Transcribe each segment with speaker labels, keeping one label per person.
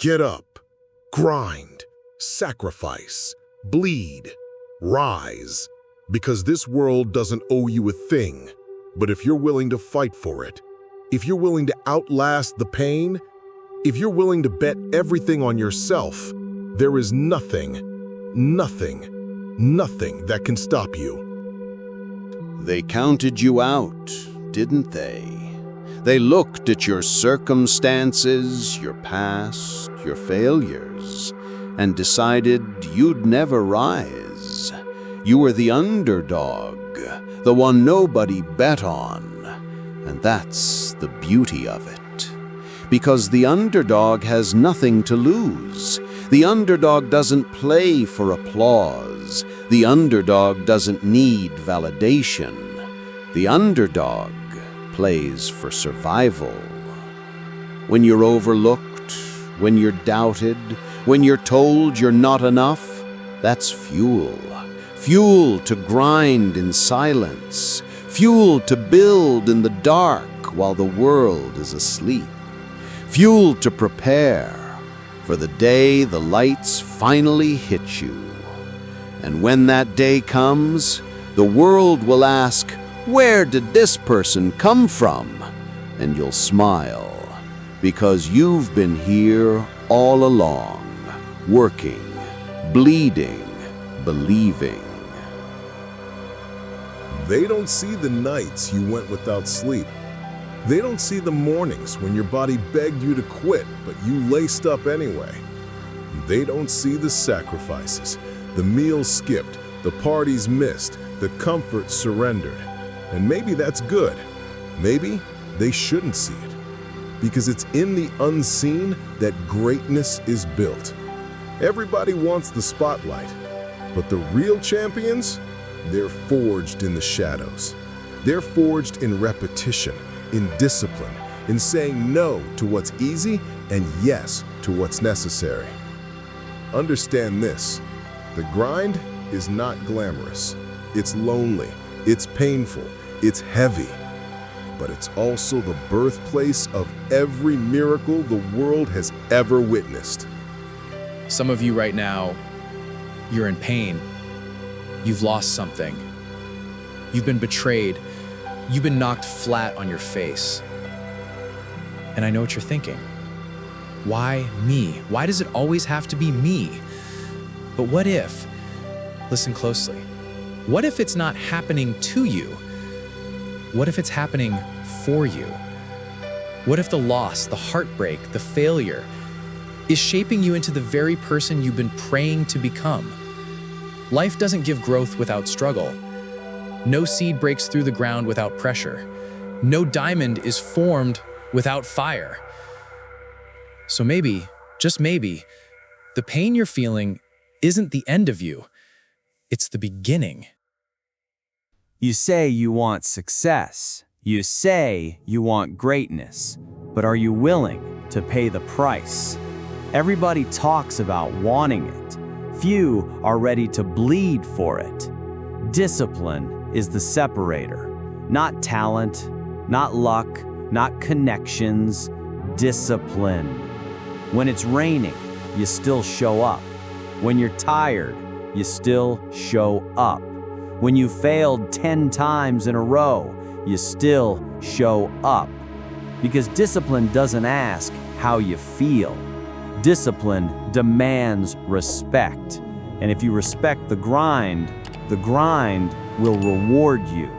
Speaker 1: Get up, grind, sacrifice, bleed, rise, because this world doesn't owe you a thing. But if you're willing to fight for it, if you're willing to outlast the pain, if you're willing to bet everything on yourself, there is nothing that can stop you.
Speaker 2: They counted you out, didn't they? They looked at your circumstances, your past, your failures, and decided you'd never rise. You were the underdog, the one nobody bet on. And that's the beauty of it. Because the underdog has nothing to lose. The underdog doesn't play for applause. The underdog doesn't need validation. The underdog plays for survival. When you're overlooked, when you're doubted, when you're told you're not enough, that's fuel. Fuel to grind in silence. Fuel to build in the dark while the world is asleep. Fuel to prepare for the day the lights finally hit you. And when that day comes, the world will ask, "Where did this person come from?" And you'll smile, because you've been here all along, working, bleeding, believing.
Speaker 1: They don't see the nights you went without sleep. They don't see the mornings when your body begged you to quit, but you laced up anyway. They don't see the sacrifices, the meals skipped, the parties missed, the comfort surrendered. And maybe that's good. Maybe they shouldn't see it. Because it's in the unseen that greatness is built. Everybody wants the spotlight, but the real champions, they're forged in the shadows. They're forged in repetition, in discipline, in saying no to what's easy and yes to what's necessary. Understand this, the grind is not glamorous. It's lonely, it's painful, it's heavy, but it's also the birthplace of every miracle the world has ever witnessed.
Speaker 3: Some of you right now, you're in pain. You've lost something. You've been betrayed. You've been knocked flat on your face. And I know what you're thinking. Why me? Why does it always have to be me? But what if, listen closely, what if it's not happening to you? What if it's happening for you? What if the loss, the heartbreak, the failure is shaping you into the very person you've been praying to become? Life doesn't give growth without struggle. No seed breaks through the ground without pressure. No diamond is formed without fire. So maybe, just maybe, the pain you're feeling isn't the end of you. It's the beginning.
Speaker 4: You say you want success. You say you want greatness. But are you willing to pay the price? Everybody talks about wanting it. Few are ready to bleed for it. Discipline is the separator. Not talent, not luck, not connections. Discipline. When it's raining, you still show up. When you're tired, you still show up. When you failed 10 times in a row, you still show up. Because discipline doesn't ask how you feel. Discipline demands respect. And if you respect the grind will reward you.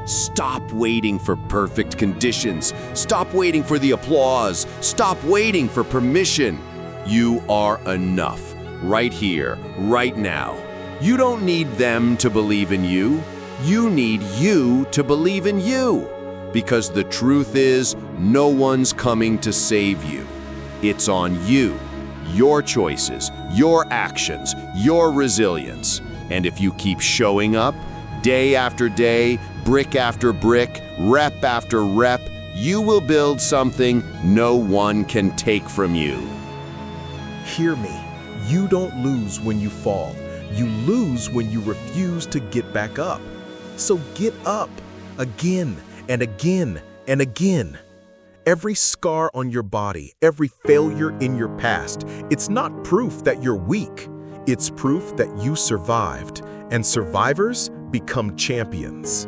Speaker 2: Stop waiting for perfect conditions. Stop waiting for the applause. Stop waiting for permission. You are enough, right here, right now. You don't need them to believe in you. You need you to believe in you. Because the truth is, no one's coming to save you. It's on you, your choices, your actions, your resilience. And if you keep showing up, day after day, brick after brick, rep after rep, you will build something no one can take from you.
Speaker 1: Hear me, you don't lose when you fall. You lose when you refuse to get back up. So get up again and again and again.
Speaker 5: Every scar on your body, every failure in your past, it's not proof that you're weak. It's proof that you survived, and survivors become champions.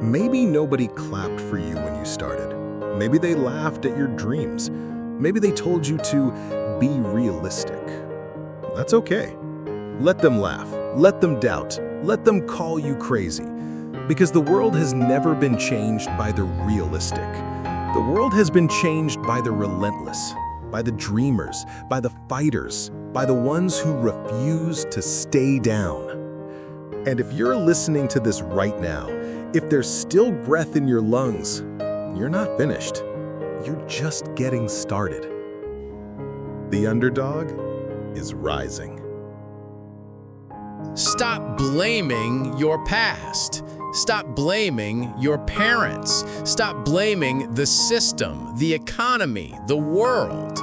Speaker 1: Maybe nobody clapped for you when you started. Maybe they laughed at your dreams. Maybe they told you to be realistic. That's okay. Let them laugh. Let them doubt. Let them call you crazy. Because the world has never been changed by the realistic. The world has been changed by the relentless, by the dreamers, by the fighters, by the ones who refuse to stay down. And if you're listening to this right now, if there's still breath in your lungs, you're not finished. You're just getting started. The underdog is rising.
Speaker 3: Stop blaming your past. Stop blaming your parents. Stop blaming the system, the economy, the world.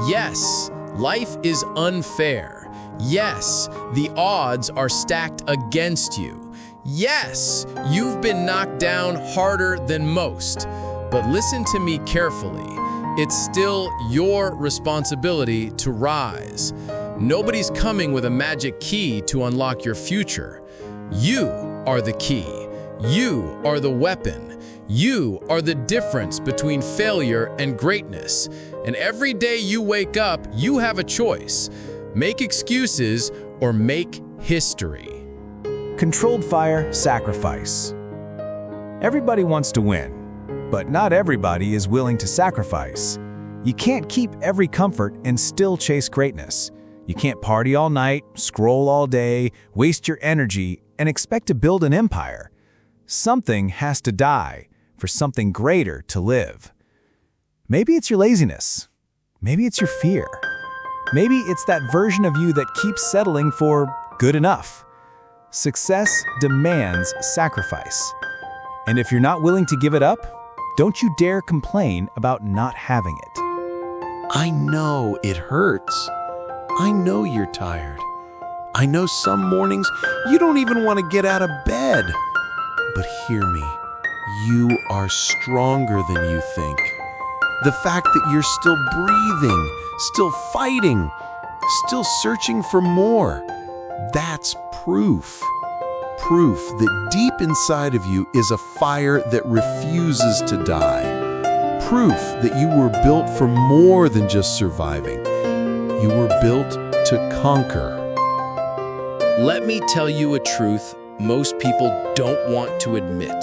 Speaker 3: Yes, life is unfair. Yes, the odds are stacked against you. Yes, you've been knocked down harder than most. But listen to me carefully. It's still your responsibility to rise. Nobody's coming with a magic key to unlock your future. You are the key. You are the weapon. You are the difference between failure and greatness. And every day you wake up, you have a choice. Make excuses or make history.
Speaker 6: Controlled fire, sacrifice. Everybody wants to win, but not everybody is willing to sacrifice. You can't keep every comfort and still chase greatness. You can't party all night, scroll all day, waste your energy, and expect to build an empire. Something has to die for something greater to live. Maybe it's your laziness. Maybe it's your fear. Maybe it's that version of you that keeps settling for good enough. Success demands sacrifice. And if you're not willing to give it up, don't you dare complain about not having it.
Speaker 5: I know it hurts. I know you're tired. I know some mornings you don't even want to get out of bed. But hear me, you are stronger than you think. The fact that you're still breathing, still fighting, still searching for more, that's proof. Proof that deep inside of you is a fire that refuses to die. Proof that you were built for more than just surviving. You were built to conquer.
Speaker 3: Let me tell you a truth most people don't want to admit.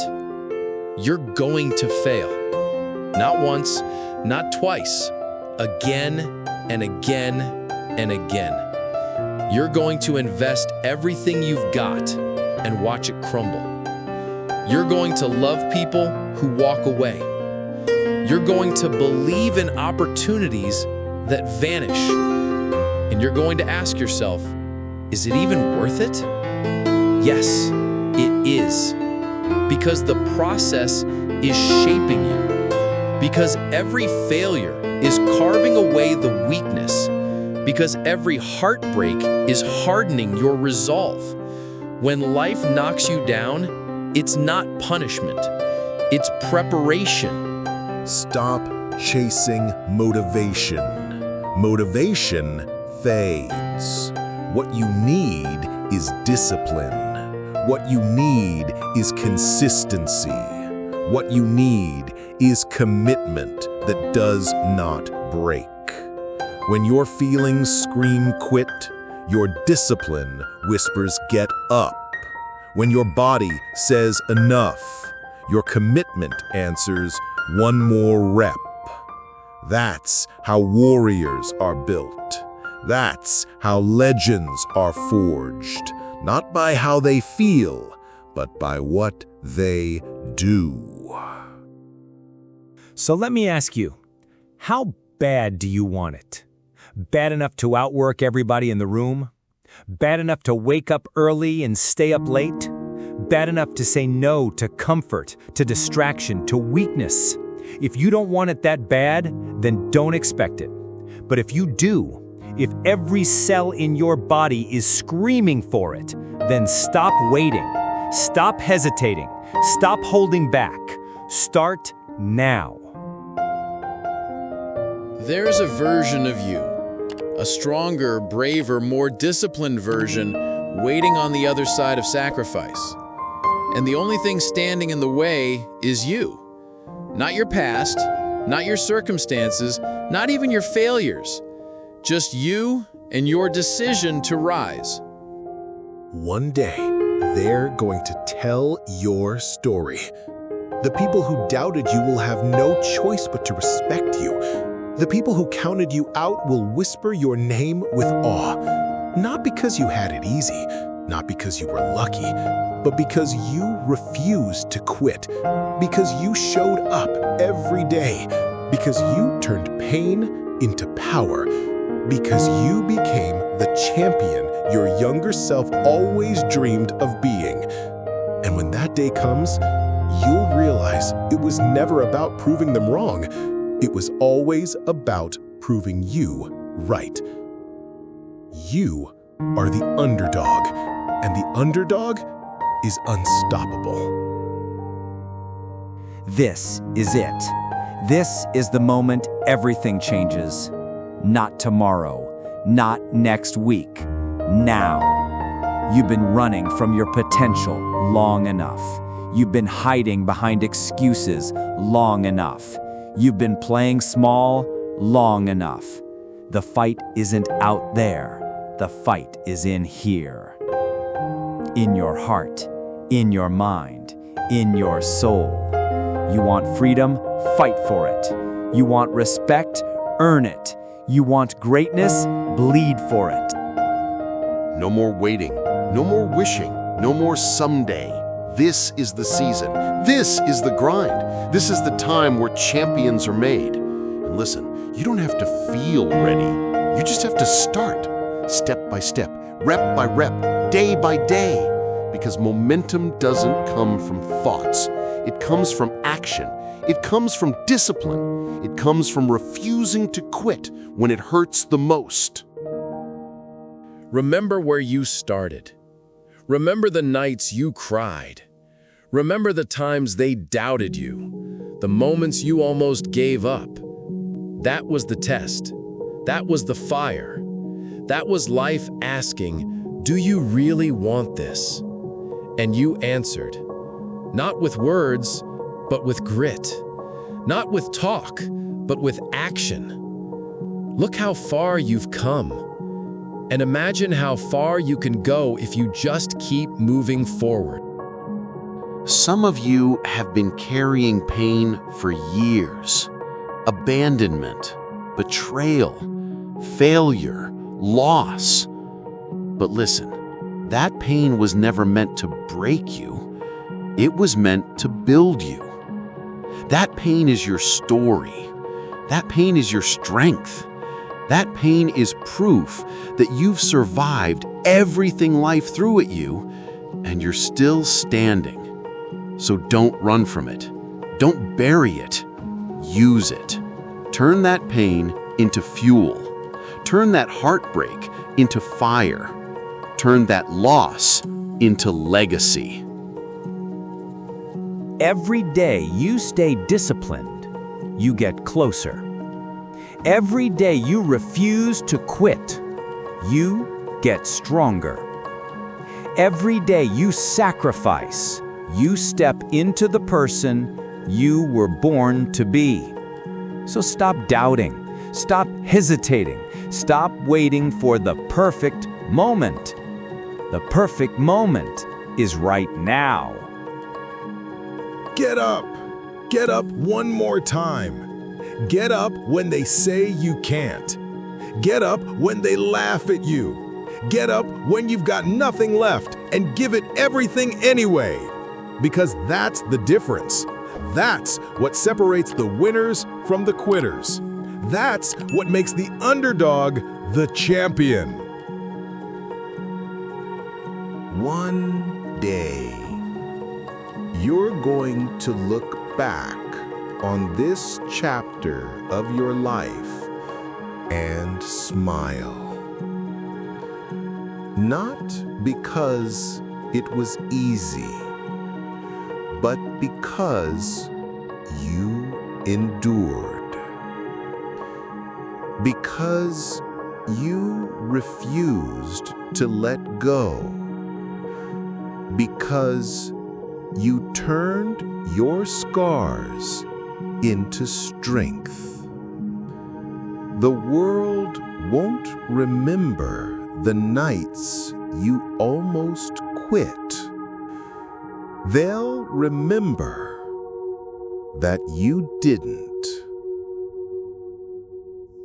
Speaker 3: You're going to fail. Not once, not twice. Again and again and again. You're going to invest everything you've got and watch it crumble. You're going to love people who walk away. You're going to believe in opportunities that vanish. And you're going to ask yourself, is it even worth it? Yes, it is. Because the process is shaping you. Because every failure is carving away the weakness. Because every heartbreak is hardening your resolve. When life knocks you down, it's not punishment. It's preparation.
Speaker 1: Stop chasing motivation. Motivation fades. What you need is discipline. What you need is consistency. What you need is commitment that does not break. When your feelings scream quit, your discipline whispers get up. When your body says enough, your commitment answers one more rep. That's how warriors are built. That's how legends are forged. Not by how they feel, but by what they do.
Speaker 6: So let me ask you, how bad do you want it? Bad enough to outwork everybody in the room? Bad enough to wake up early and stay up late? Bad enough to say no to comfort, to distraction, to weakness? If you don't want it that bad, then don't expect it. But if you do, if every cell in your body is screaming for it, then stop waiting. Stop hesitating. Stop holding back.
Speaker 4: Start now.
Speaker 3: There's a version of you, a stronger, braver, more disciplined version waiting on the other side of sacrifice. And the only thing standing in the way is you. Not your past, not your circumstances, not even your failures. Just you and your decision to rise.
Speaker 1: One day, they're going to tell your story. The people who doubted you will have no choice but to respect you. The people who counted you out will whisper your name with awe. Not because you had it easy, not because you were lucky, but because you refused to quit. Because you showed up every day. Because you turned pain into power. Because you became the champion your younger self always dreamed of being. And when that day comes, you'll realize it was never about proving them wrong. It was always about proving you right. You are the underdog, and the underdog is unstoppable.
Speaker 4: This is it. This is the moment everything changes. Not tomorrow, not next week, now. You've been running from your potential long enough. You've been hiding behind excuses long enough. You've been playing small long enough. The fight isn't out there. The fight is in here. In your heart, in your mind, in your soul. You want freedom? Fight for it. You want respect? Earn it. You want greatness? Bleed for it.
Speaker 2: No more waiting, no more wishing, no more someday. This is the season. This is the grind. This is the time where champions are made. And listen, you don't have to feel ready. You just have to start, step by step, rep by rep, day by day. Because momentum doesn't come from thoughts. It comes from action. It comes from discipline. It comes from refusing to quit when it hurts the most.
Speaker 3: Remember where you started. Remember the nights you cried. Remember the times they doubted you, the moments you almost gave up. That was the test. That was the fire. That was life asking, do you really want this? And you answered, not with words, but with grit. Not with talk, but with action. Look how far you've come. And imagine how far you can go if you just keep moving forward.
Speaker 2: Some of you have been carrying pain for years. Abandonment, betrayal, failure, loss. But listen, that pain was never meant to break you. It was meant to build you. That pain is your story. That pain is your strength. That pain is proof that you've survived everything life threw at you, and you're still standing. So don't run from it. Don't bury it. Use it. Turn that pain into fuel. Turn that heartbreak into fire. Turn that loss into legacy.
Speaker 4: Every day you stay disciplined, you get closer. Every day you refuse to quit, you get stronger. Every day you sacrifice, you step into the person you were born to be. So stop doubting, stop hesitating, stop waiting for the perfect moment. The perfect moment is right now.
Speaker 1: Get up! Get up one more time. Get up when they say you can't. Get up when they laugh at you. Get up when you've got nothing left and give it everything anyway. Because that's the difference. That's what separates the winners from the quitters. That's what makes the underdog the champion. One day, you're going to look back on this chapter of your life and smile. Not because it was easy, but because you endured. Because you refused to let go. Because you turned your scars into strength. The world won't remember the nights you almost quit. They'll remember that you didn't.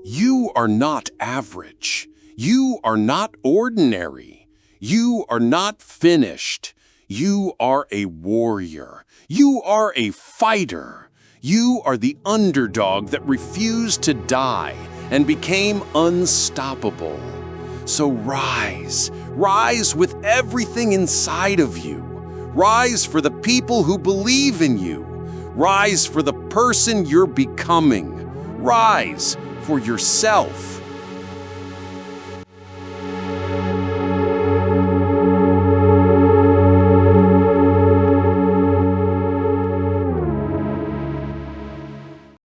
Speaker 5: You are not average. You are not ordinary. You are not finished. You are a warrior. You are a fighter. You are the underdog that refused to die and became unstoppable. So rise. Rise with everything inside of you. Rise for the people who believe in you. Rise for the person you're becoming. Rise for yourself.